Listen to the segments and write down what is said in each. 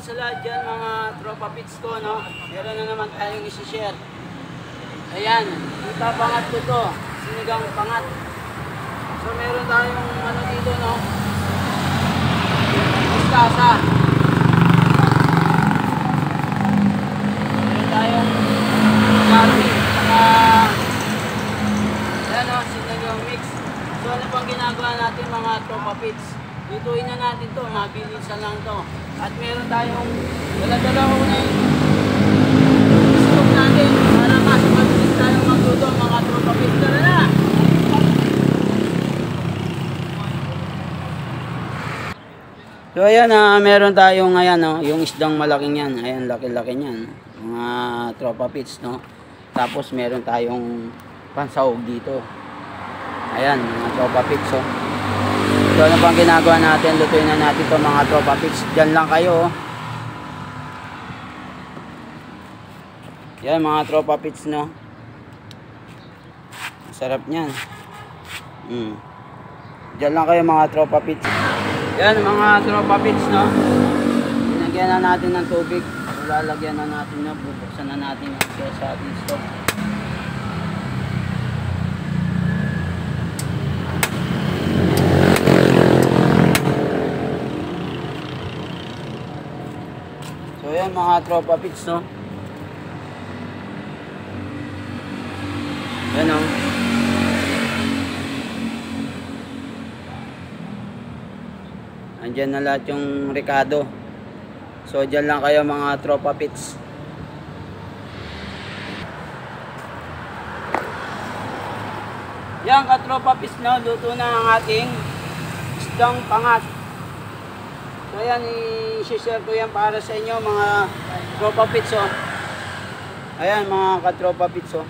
morning sa lahat dyan mga tropa pits ko, no? Meron na naman tayong isi-share. Ayan, pangat ko to, sinigang pangat. So meron tayong ano dito, no? Mustasa. Meron tayong garlic, saka ayan, no? Sinigang mix. So ano pang ginagawa natin mga tropa pits? Lutuin na natin to, mabilisan lang to. At meron tayong dala-dala ko na yung stove natin para mas mabilis tayong magluto mga tropa pits. Tara na! So ayan, meron tayong ayan, no, yung isdang malaking yan. Ayan, laki-laki niyan. Mga tropa pits, no. Tapos meron tayong pansahog dito. Ayan, mga tropa pits, oh. So ano pang ginagawa natin? Lutuin na natin ito mga tropa pits. Diyan lang kayo. Yan mga tropa pits, no. Sarap niyan. Diyan lang kayo mga tropa pits. Yan mga tropa pits, no. Linagyan na natin ng tubig. Lalagyan na natin na. Bubuksan na natin ang sa ating stove. Ayan mga tropa pits, no. Ayan, o. Andyan na lahat yung Ricardo. So dyan lang kayo mga tropa pits. Yan ka tropa pits, no. Luto na ang ating isdang pangat. So ayan, i-share ko yan para sa inyo mga tropa pits, oh. Ayan mga katropa pits, oh.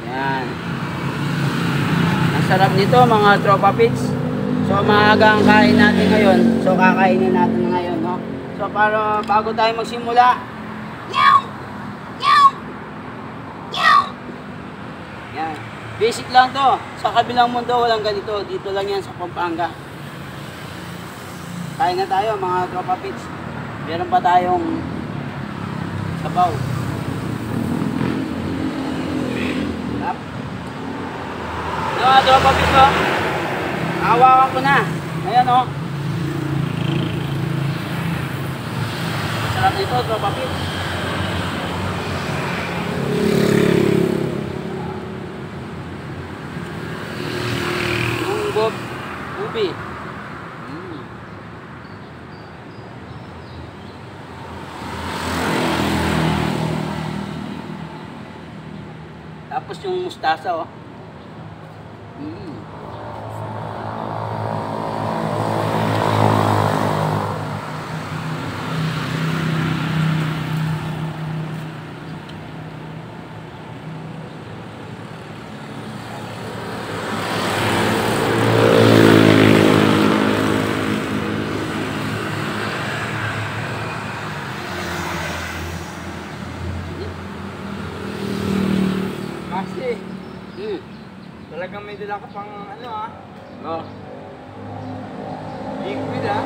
Ayan. Ang sarap nito mga tropa pits. So maaga ang kain natin ngayon. So kakainin natin ngayon, no. So para bago tayo magsimula, yan. Basic lang to. Sa kabilang mundo walang ganito. Dito lang yan sa Pampanga. Kain na tayo mga tropa pits. Meron pa tayong sabaw. Tap. Mga tropa pits, oh. Hawakan ko na. Ayan, oh. Sarap nito tropa pits. Ubi. Tapos yung mustasa, oh. Talagang may dala ka pang ano, ah. Oh. Liquid, ah.